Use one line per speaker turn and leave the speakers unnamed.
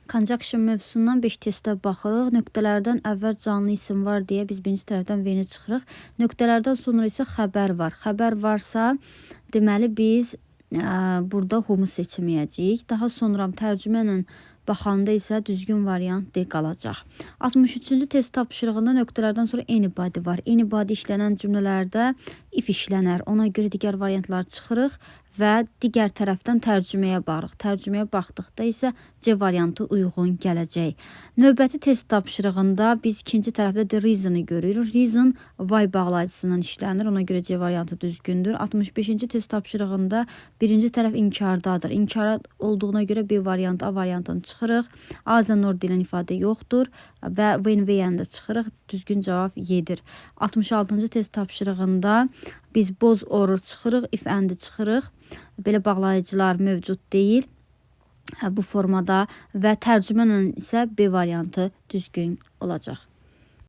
Conjunction mövzusundan 5 testə baxırıq. Nöqtələrdən əvvəl canlı isim var deyə biz birinci tərəfdən V-ni çıxırıq. Nöqtələrdən sonra isə xəbər var. Xəbər varsa, deməli biz burada Home-u seçməyəcəyik. Daha sonra tərcümə ilə baxanda isə düzgün variant D qalacaq. 63-cü test tapşırığında nöqtələrdən sonra anybody var. Anybody işlənən cümlələrdə if işlənər. Ona görə digər variantlar çıxırıq və digər tərəfdən tərcüməyə baxırıq. Tərcüməyə baxdıqda isə C variantı uyğun gələcək. Növbəti test tapşırığında biz ikinci tərəfdə the reason-ı görürük. Reason why bağlayıcısından işlənir. Ona görə C variantı düzgündür. 65-ci test tapşırığında birinci tərəf inkardadır. İnkar olduğuna görə B variantı A variantını çıxırıq. Azan or deyilən ifadə yoxdur və when və-yə də çıxırıq. Düzgün cavab Y-dir. 66-cı test tapşırığında biz boz or çıxırıq, if and çıxırıq. Belə bağlayıcılar mövcud deyil bu formada və tərcümə ilə isə B variantı düzgün olacaq.